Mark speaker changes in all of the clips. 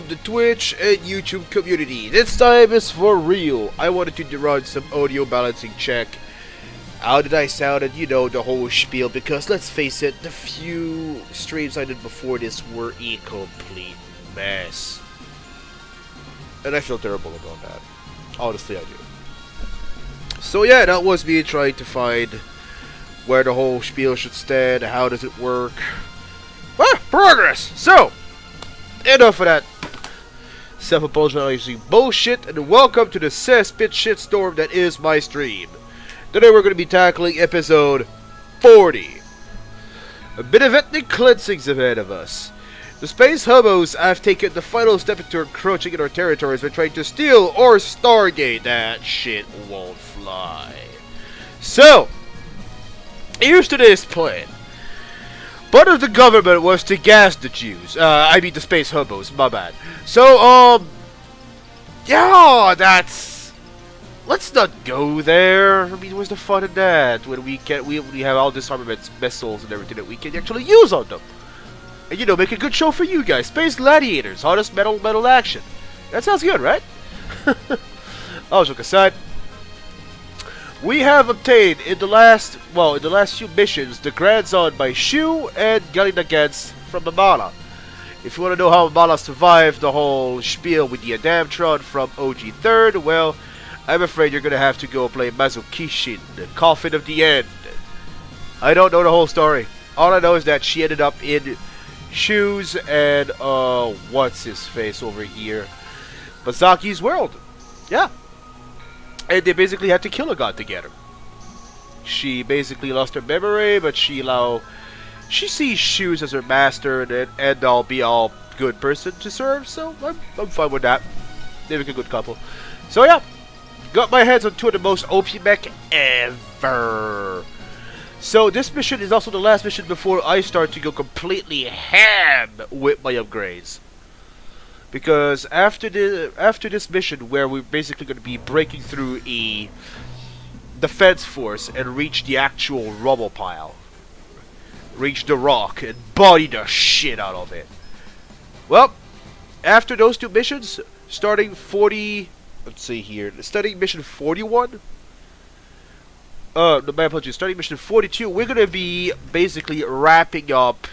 Speaker 1: the Twitch and YouTube community. This time is for real. I wanted to run some audio balancing check. How did I sound, and you know, the whole spiel, because let's face it, the few streams I did before this were a complete mess. And I feel terrible about that. Honestly, I do. So yeah, that was me trying to find where the whole spiel should stand, how does it work. Ah, progress! So, enough of that self-apologizing bullshit, and welcome to the cesspit shitstorm that is my stream. Today we're going to be tackling episode 40. A bit of ethnic cleansing's ahead of us. The space hobos have taken the final step into encroaching in our territories by trying to steal or Stargate. That shit won't fly. So, here's today's plan. Part of the government was to gas the Jews. I mean the space hobos, my bad. So, yeah, that's... Let's not go there. I mean, where's the fun in that? When we have all this armaments, missiles, and everything that we can actually use on them. And, you know, make a good show for you guys. Space Gladiators, hottest metal action. That sounds good, right? All joke aside, we have obtained in the last few missions the grandson by Shu and Gunning Against from Mamala. If you want to know how Mamala survived the whole spiel with the Adamtron from OG 3rd, well, I'm afraid you're gonna have to go play Mazukishin, the Coffin of the End. I don't know the whole story. All I know is that she ended up in Shu's and what's his face over here, Masaki's world. Yeah. And they basically had to kill a god together. She basically lost her memory, but she sees Shoes as her master and end all be all good person to serve, so I'm fine with that. They make a good couple. So yeah, got my hands on two of the most OP mech ever. So this mission is also the last mission before I start to go completely ham with my upgrades. Because after this mission, where we're basically going to be breaking through a defense force and reach the actual rubble pile, reach the rock and body the shit out of it. Well, after those two missions, starting mission 41. My apologies. Starting mission 42, we're going to be basically wrapping up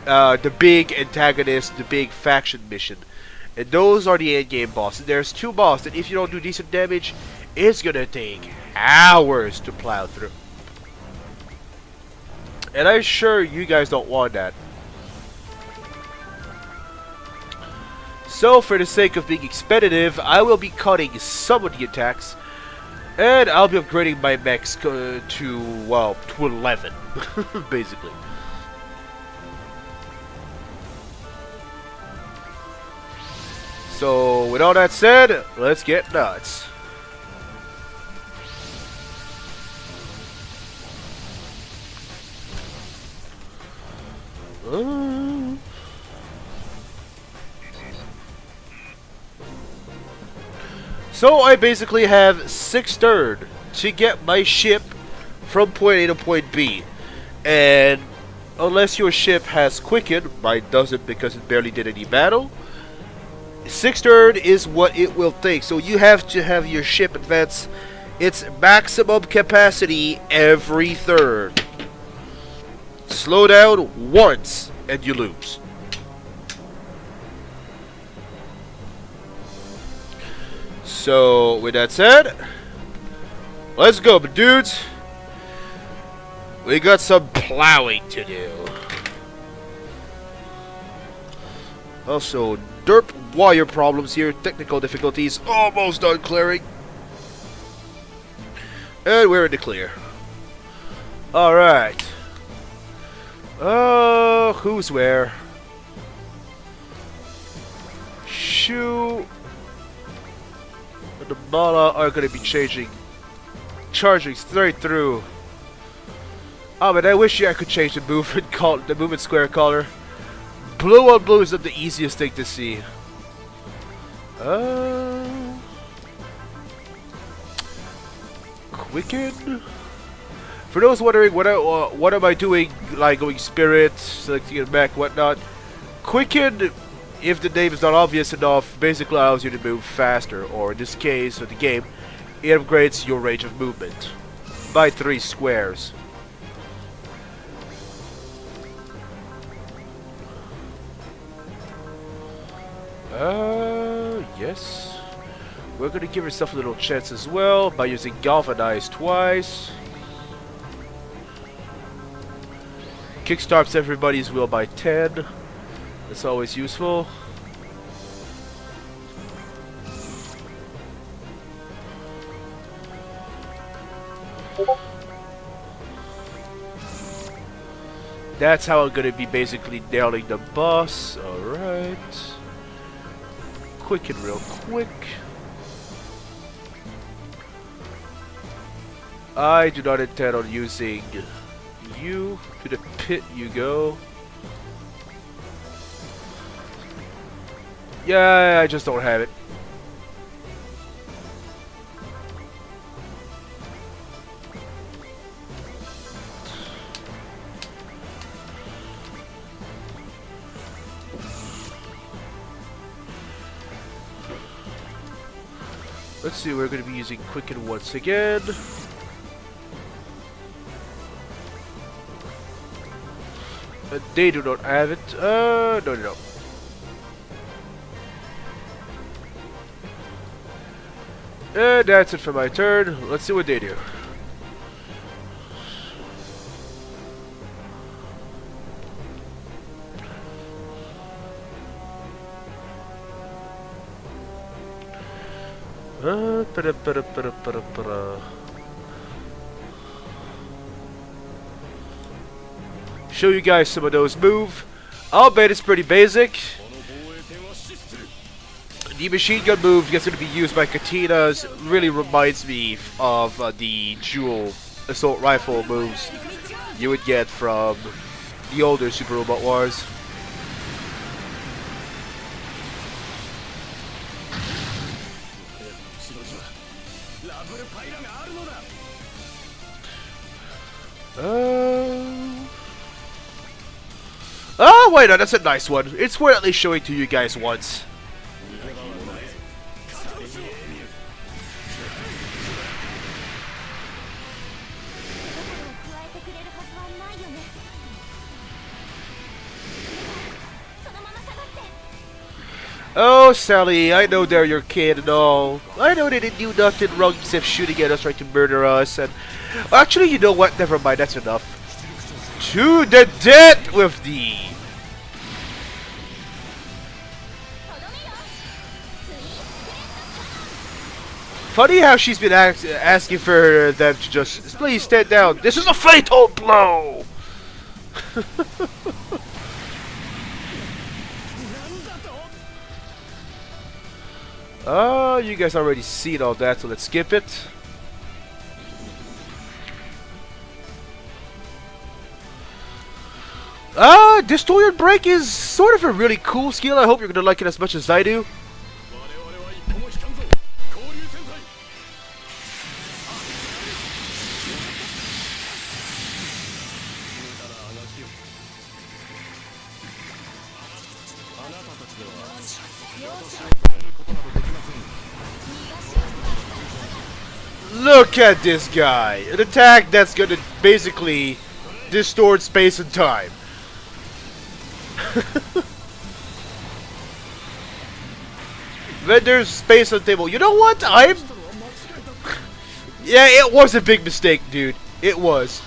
Speaker 1: the big antagonist, the big faction mission. And those are the endgame bosses. There's two bosses that if you don't do decent damage, it's gonna take hours to plow through. And I'm sure you guys don't want that. So for the sake of being expeditive, I will be cutting some of the attacks. And I'll be upgrading my mechs to 11, basically. So, with all that said, let's get nuts. So, I basically have 6/3 to get my ship from point A to point B. And unless your ship has Quicken, mine doesn't because it barely did any battle, 6/3 is what it will take. So you have to have your ship advance its maximum capacity every third. Slow down once and you lose. So with that said, let's go, dudes. We got some plowing to do. Also, derp wire problems here, technical difficulties, almost done clearing. And we're in the clear. Alright. Who's where? Shu and the Mala are gonna be charging straight through. Oh man, I wish I could change the movement square color. Blue on blue is not the easiest thing to see. Quicken? For those wondering what am I doing, like going spirit, selecting it back, whatnot. Quicken if the name is not obvious enough, basically allows you to move faster, or in this case of the game, it upgrades your range of movement by 3 squares. Yes. We're gonna give ourselves a little chance as well by using Galvanize twice. Kickstarts everybody's will by 10. That's always useful. That's how I'm gonna be basically nailing the boss. Alright. Quick and real quick. I do not intend on using you. To the pit you go. Yeah, I just don't have it. Let's see, we're going to be using Quicken once again. They do not have it. No. And that's it for my turn. Let's see what they do. Show you guys some of those moves. I'll bet it's pretty basic. The machine gun move that's going to be used by Katinas really reminds me of the dual assault rifle moves you would get from the older Super Robot Wars. Oh, wait, no, that's a nice one. It's worth at least showing to you guys once. Oh, Sally, I know they're your kid and all. I know they didn't do nothing wrong except shooting at us, trying to murder us, and... Actually, you know what? Never mind, that's enough. To the death with thee! Funny how she's been asking for them to just... Please stand down. This is a fatal blow! Oh, you guys already seen all that, so let's skip it. Distorted Break is sort of a really cool skill. I hope you're gonna like it as much as I do. Look at this guy! An attack that's gonna basically distort space and time. Then there's space on the table. You know what? Yeah, it was a big mistake, dude. It was.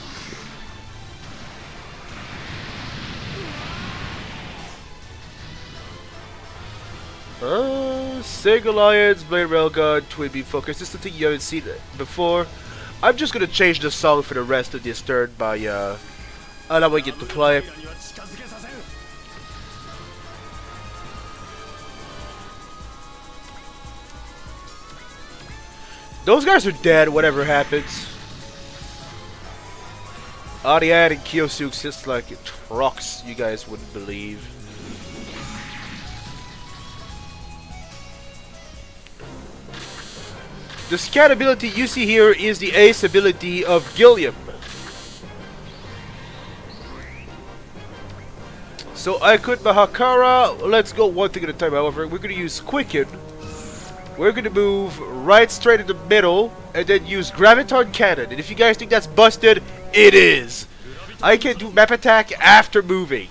Speaker 1: Sig Alliance, Blade Railgun, Twin Beam Focus. This is the thing you haven't seen before. I'm just gonna change the song for the rest of this turn by allowing it to play. Those guys are dead, whatever happens. Ariad and Kyosuke sits like trucks, you guys wouldn't believe. The scat ability you see here is the ace ability of Gilliam. So I could Mahakara. Let's go one thing at a time. However, we're gonna use Quicken. We're gonna move right straight in the middle and then use Graviton Cannon. And if you guys think that's busted, it is. I can do map attack after moving.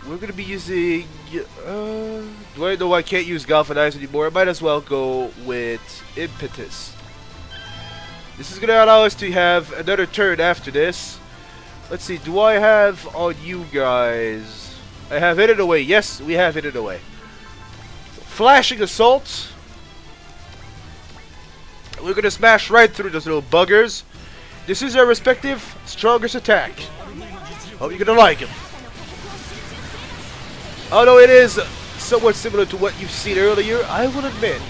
Speaker 1: We're gonna be using. Do I know I can't use Galvanize anymore? I might as well go with Impetus. This is gonna allow us to have another turn after this. Let's see. Do I have on you guys? I have Hidden Away. Yes, we have Hidden Away. Flashing Assault. We're gonna smash right through those little buggers. This is our respective strongest attack. Hope you're gonna like him. Although it is somewhat similar to what you've seen earlier, I will admit.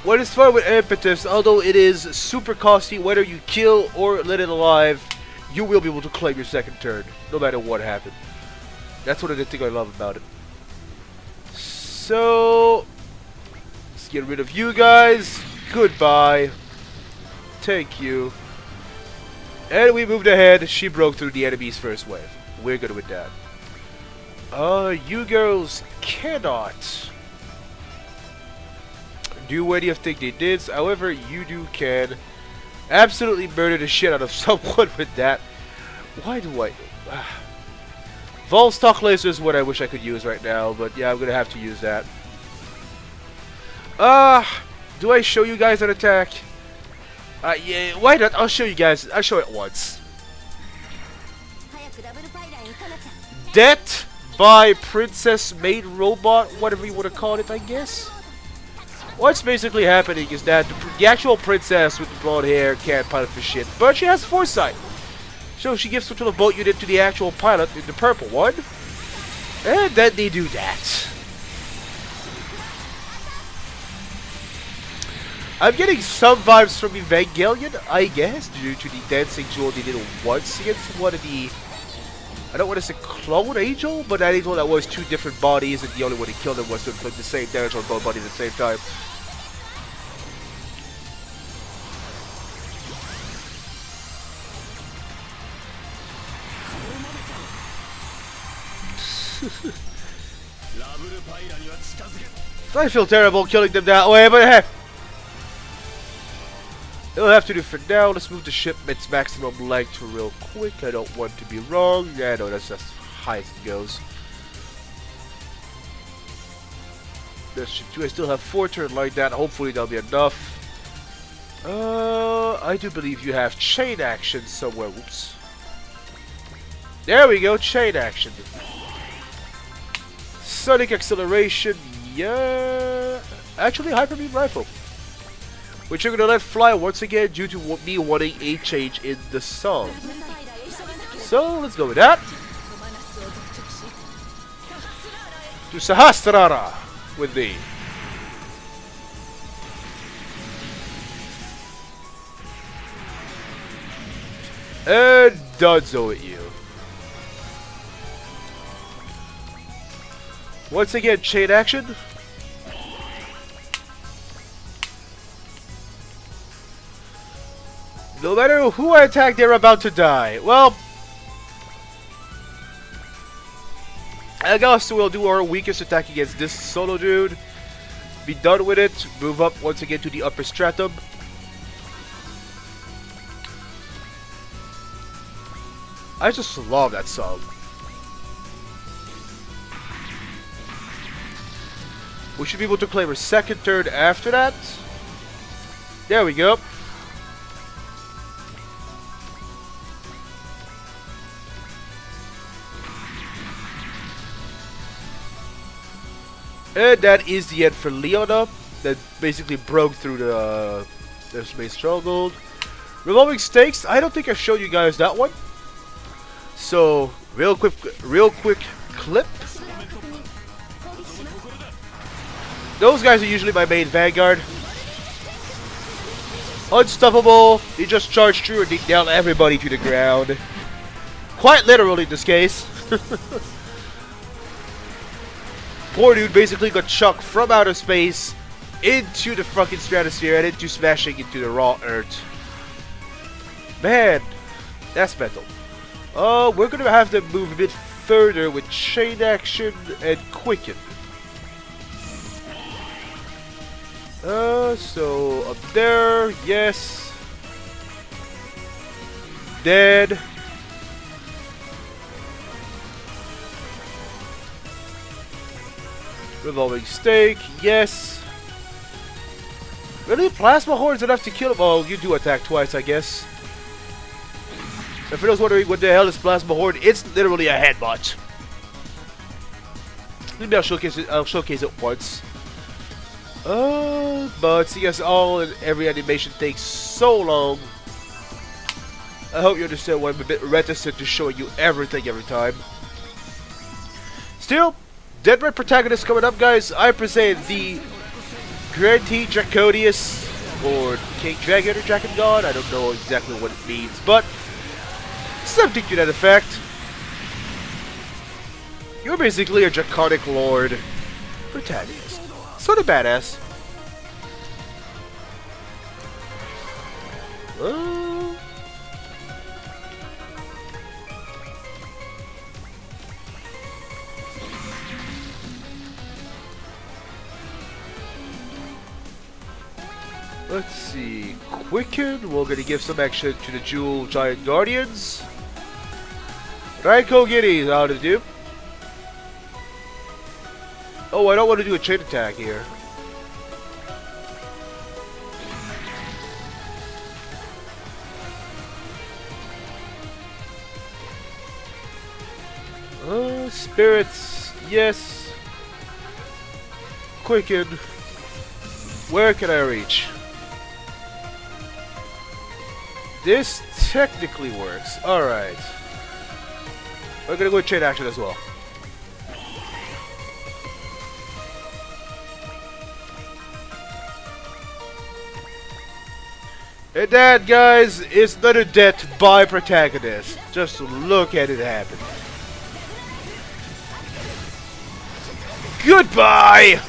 Speaker 1: What is fun with Impetus, although it is super costly, whether you kill or let it alive, you will be able to claim your second turn, no matter what happened. That's one of the things I love about it. So, let's get rid of you guys. Goodbye. Thank you. And we moved ahead. She broke through the enemy's first wave. We're good with that. You girls cannot do any of the things they did. However, you can absolutely murder the shit out of someone with that. Why do I... Vol Stock Laser is what I wish I could use right now, but yeah, I'm gonna have to use that. Do I show you guys an attack? Yeah, why not? I'll show you guys. I'll show it once. Death by Princess Maid Robot, whatever you want to call it, I guess. What's basically happening is that the actual princess with the blonde hair can't pilot for shit, but she has foresight. So she gives control of boat unit to the actual pilot in the purple one. And then they do that. I'm getting some vibes from Evangelion, I guess, due to the dancing duel they did once against one of the... I don't want to say clone angel, but that angel that was two different bodies, and the only way to kill them was to inflict the same damage on both bodies at the same time. I feel terrible killing them that way, but hey. It'll have to do for now. Let's move the ship its maximum length real quick. I don't want to be wrong. Yeah, no, that's as high as it goes. This ship 2, I still have 4 turns like that. Hopefully that'll be enough. I do believe you have chain action somewhere. Whoops. There we go, chain action. Sonic acceleration, yeah. Actually, hyper beam rifle, which you're gonna let fly once again due to me wanting a change in the song. So let's go with that. To Sahasrara with thee. And Dunzo at you. Once again, chain action. No matter who I attack, they're about to die. Well, I guess we'll do our weakest attack against this solo dude. Be done with it. Move up once again to the upper stratum. I just love that song. We should be able to claim our second turn after that. There we go. And that is the end for Leona. That basically broke through the space stronghold. Revolving Stakes, I don't think I've showed you guys that one. So, real quick clip. Those guys are usually my main vanguard. Unstoppable. They just charge through and they nail everybody to the ground. Quite literally in this case. Poor dude basically got chucked from outer space into the fucking stratosphere and into smashing into the raw earth. Man, that's metal. We're gonna have to move a bit further with chain action and quicken. So up there, yes. Dead. Revolving stake, yes. Really? Plasma horns enough to kill him? Oh, you do attack twice, I guess. And for those wondering what the hell is plasma horn, it's literally a headbutt. Maybe I'll showcase it once. But seeing as all and every animation takes so long, I hope you understand why I'm a bit reticent to showing you everything every time. Still, Dead Red protagonist coming up, guys. I present the Grantee Draconius, or King Dragon or Dragon God. I don't know exactly what it means, but something to that effect. You're basically a Draconic Lord protagonist. Sort of badass. Let's see. Quicken. We're gonna give some action to the Jewel Giant Guardians. Raiko Giddies out of do. Oh, I don't want to do a chain attack here. Spirits, yes. Quicken. Where can I reach? This technically works. Alright. We're gonna go with chain action as well. And that, guys, is another death by protagonist. Just look at it happen. Goodbye!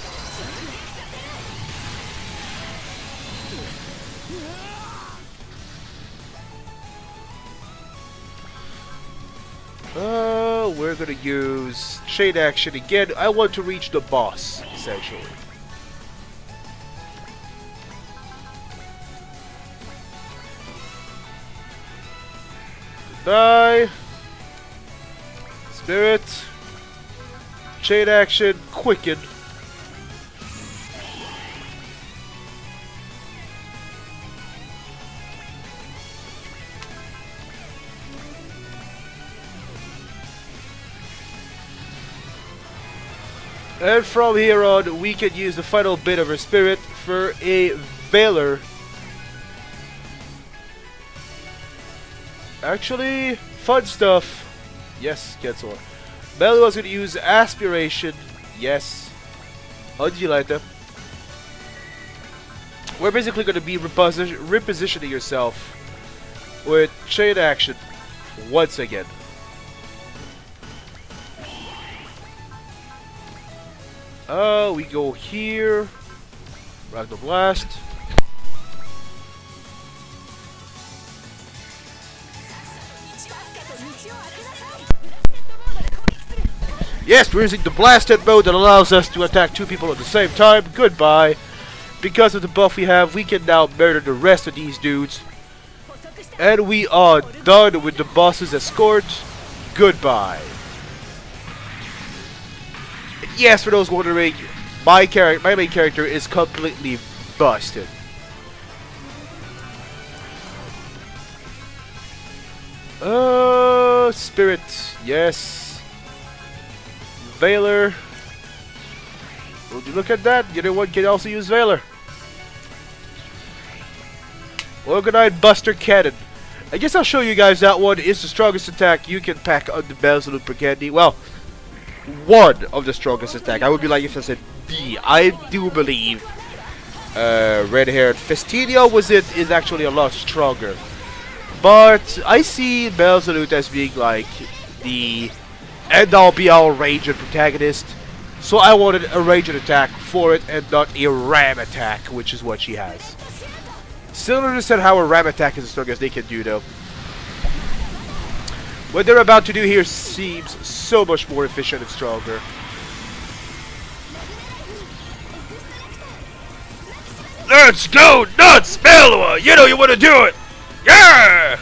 Speaker 1: We're gonna use chain action again. I want to reach the boss, essentially. Goodbye. Spirit. Chain action, quicken. And from here on, we can use the final bit of her spirit for a Veiler. Actually, fun stuff. Yes, cancel. Melly was going to use Aspiration. Yes. Undulata. We're basically going to be repositioning yourself with chain action once again. We go here. Ragnar Blast. Yes, we're using the blasted mode that allows us to attack two people at the same time. Goodbye. Because of the buff we have, we can now murder the rest of these dudes. And we are done with the boss's escort. Goodbye. Yes, for those wondering, my main character is completely busted. Spirit, yes. Veiler. Would you look at that? The other one can also use Veiler. Organized Buster Cannon. I guess I'll show you guys that one is the strongest attack you can pack on the Belzeloop Candy. Well, one of the strongest attack. I would be like if I said the. I do believe red-haired Festinio is actually a lot stronger. But I see Belzelut as being like the end-all be-all ranged protagonist. So I wanted a ranged attack for it and not a ram attack, which is what she has. Still don't understand how a ram attack is as strong as they can do though. What they're about to do here seems so much more efficient and stronger. Let's go nuts, Belua! You know you want to do it! Yeah!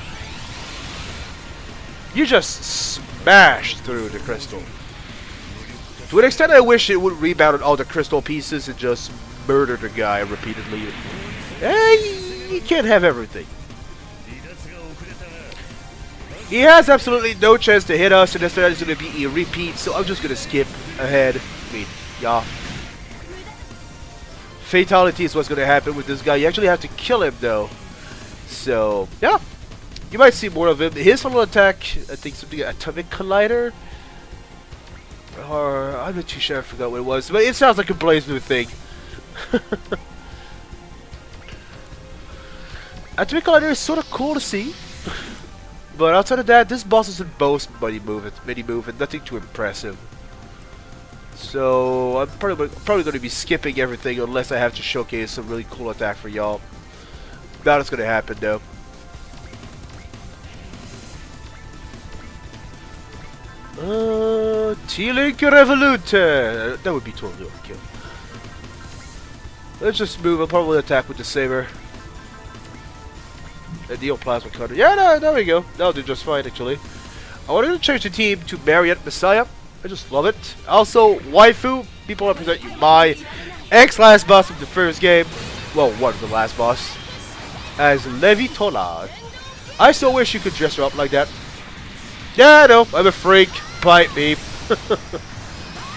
Speaker 1: You just smashed through the crystal. To an extent, I wish it would rebound on all the crystal pieces and just murder the guy repeatedly. You can't have everything. He has absolutely no chance to hit us, and instead it's going to be a repeat, so I'm just going to skip ahead. I mean, yeah. Fatality is what's going to happen with this guy. You actually have to kill him, though. So, yeah. You might see more of him. His little attack, I think something, Atomic Collider? Or, I'm not too sure, I forgot what it was. But it sounds like a Blaze new thing. Atomic Collider is sort of cool to see. But outside of that, this boss doesn't boast many move and nothing too impressive. So I'm probably going to be skipping everything unless I have to showcase some really cool attack for y'all. That is going to happen though. T-Link Revolute! That would be totally okay. Let's just move. I'll probably attack with the Saber. And deal Plasma Cutter. Yeah, no, there we go. That'll do just fine, actually. I wanted to change the team to Marionette Messiah. I just love it. Also, Waifu. People represent you. My ex-last boss of the first game. Well, one of the last boss. As Levi Tollard. I still wish you could dress her up like that. Yeah, I know. I'm a freak. Bite me.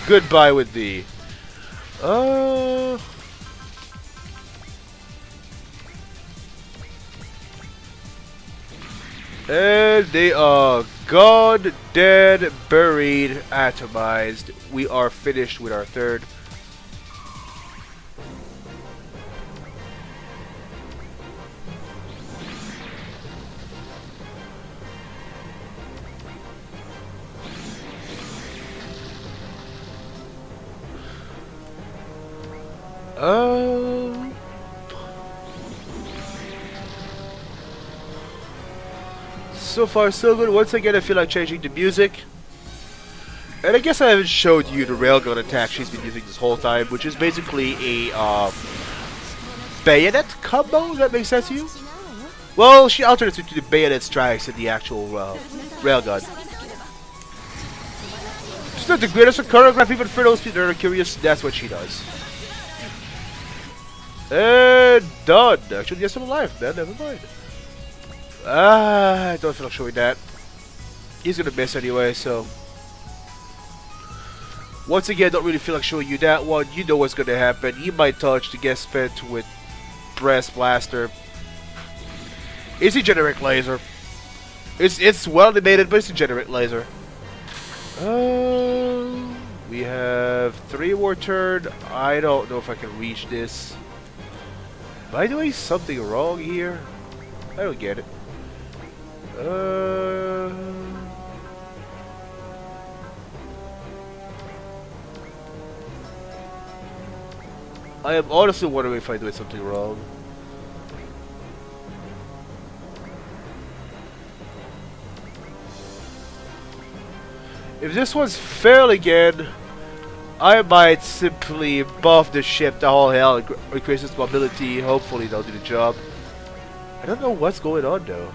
Speaker 1: Goodbye with thee. And they are gone, dead, buried, atomized. We are finished with our third. So far so good. Once again I feel like changing the music. And I guess I haven't showed you the railgun attack she's been using this whole time, which is basically a bayonet combo. Does that make sense to you? Well, she alternates it to the bayonet strikes and the actual railgun. She's not the greatest at choreography, but for those people that are curious, that's what she does. And done. Actually, yes, I'm alive, man. Never mind. I don't feel like showing that. He's gonna miss anyway, so. Once again, don't really feel like showing you that one. You know what's gonna happen. He might touch to get spent with Breast Blaster. It's a generic laser. It's well animated, but it's a generic laser. We have 3 more turn. I don't know if I can reach this. Am I doing something wrong here? I don't get it. I am honestly wondering if I did something wrong. If this one's failed again, I might simply buff the ship to all hell and increase its mobility. Hopefully they'll do the job. I don't know what's going on though.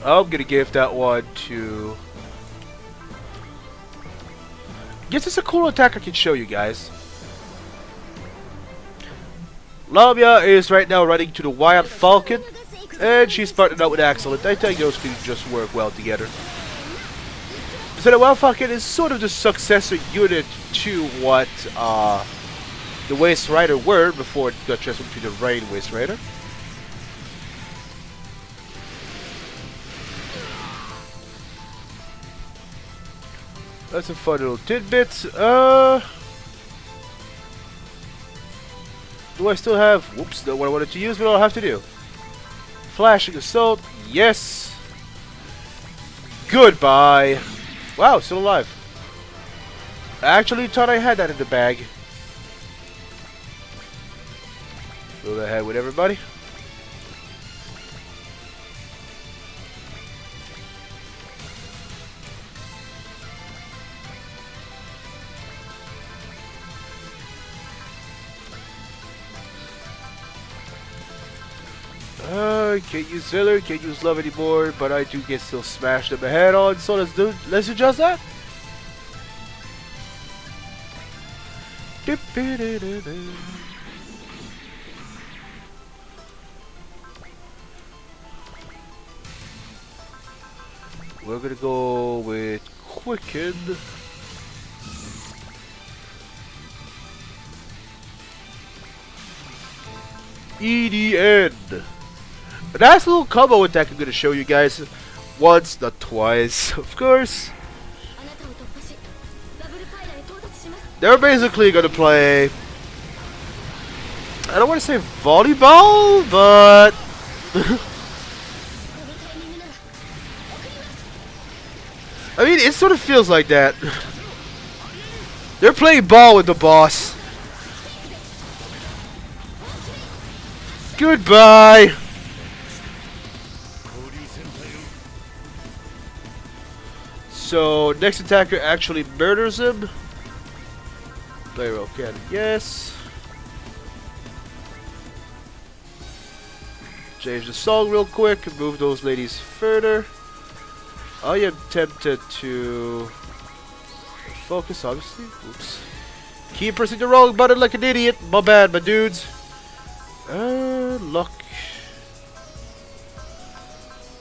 Speaker 1: I'm gonna give that one to. Guess it's a cool attack I can show you guys. Lamia is right now running to the Wild Falcon, and she's partnered out with Excellent. I think those two just work well together. So the Wild Falcon is sort of the successor unit to what the Waste Rider were before it got transferred to the Rain Waste Rider. That's a fun little tidbit. Do I still have... Whoops, not what I wanted to use, but I'll have to do. Flashing Assault, yes. Goodbye. Wow, still alive. I actually thought I had that in the bag. Go ahead with everybody. Can't use Sailor, can't use Love anymore, but I do get still smashed in the head on, so let's adjust that. We're gonna go with Quicken. EDN. A nice little combo attack I'm gonna show you guys once, not twice, of course. They're basically gonna play, I don't want to say volleyball, but I mean, it sort of feels like that. They're playing ball with the boss. Goodbye. So, next attacker actually murders him. Player okay, yes. Change the song real quick and move those ladies further. I am tempted to focus, obviously. Oops. Keep pressing the wrong button like an idiot. My bad, my dudes. Luck.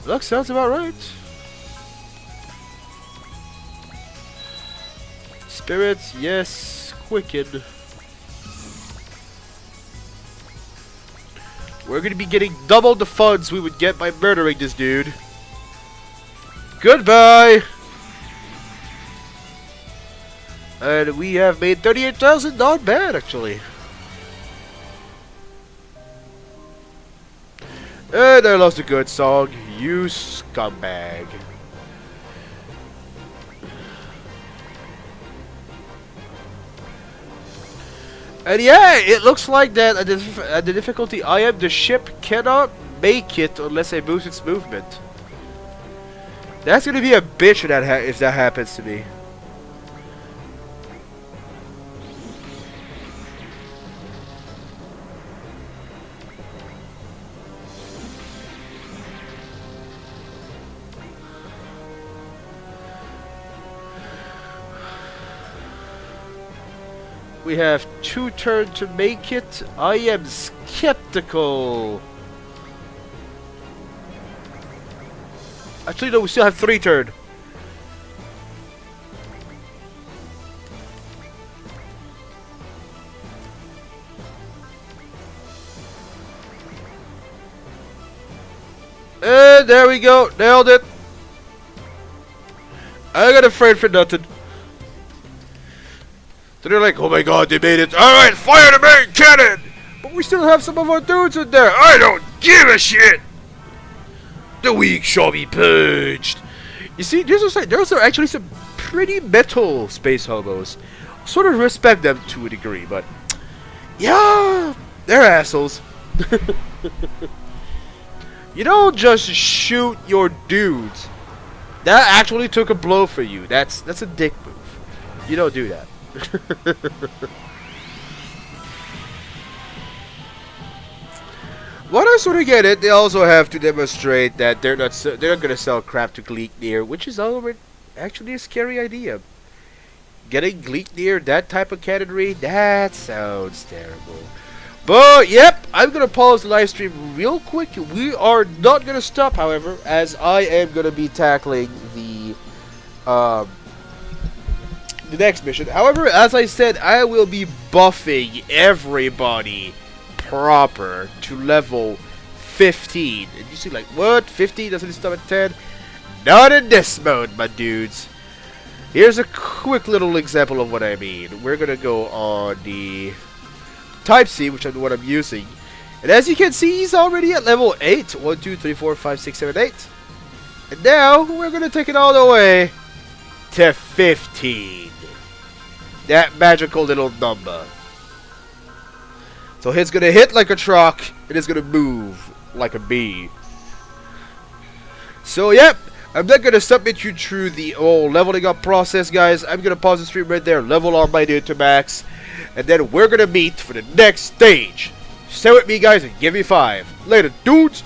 Speaker 1: Luck sounds about right. Spirits, yes. Quicken. We're gonna be getting double the funds we would get by murdering this dude. Goodbye! And we have made 38,000, not bad actually. And I lost a good song, you scumbag. And yeah, it looks like that at the difficulty I am, the ship cannot make it unless I boost its movement. That's gonna be a bitch if that happens to me. We have 2 turns to make it. I am skeptical. Actually, no, we still have 3 turns. And there we go. Nailed it. I got afraid for nothing. So they're like, oh my god, they made it. Alright, fire the main cannon! But we still have some of our dudes in there. I don't give a shit! The weak shall be purged. You see, there's actually some pretty metal space hobos. Sort of respect them to a degree, but yeah, they're assholes. You don't just shoot your dudes. That actually took a blow for you. That's a dick move. You don't do that. What I sort of get it, they also have to demonstrate that they're not gonna sell crap to Gleekneer, which is already actually a scary idea. Getting Gleekneer, that type of category, that sounds terrible. But yep, I'm gonna pause the live stream real quick. We are not gonna stop, however, as I am gonna be tackling the next mission. However, as I said, I will be buffing everybody proper to level 15. And you see, like, what? 15 doesn't it stop at 10? Not in this mode, my dudes. Here's a quick little example of what I mean. We're gonna go on the Type C, which is what I'm using. And as you can see, he's already at level 8. 1, 2, 3, 4, 5, 6, 7, 8. And now, we're gonna take it all the way to 15. That magical little number. So it's gonna hit like a truck, and it's gonna move like a bee. So yep, I'm not gonna submit you through the whole leveling up process, guys. I'm gonna pause the stream right there, level all my dude to max, and then we're gonna meet for the next stage. Stay with me, guys, and give me 5. Later, dudes.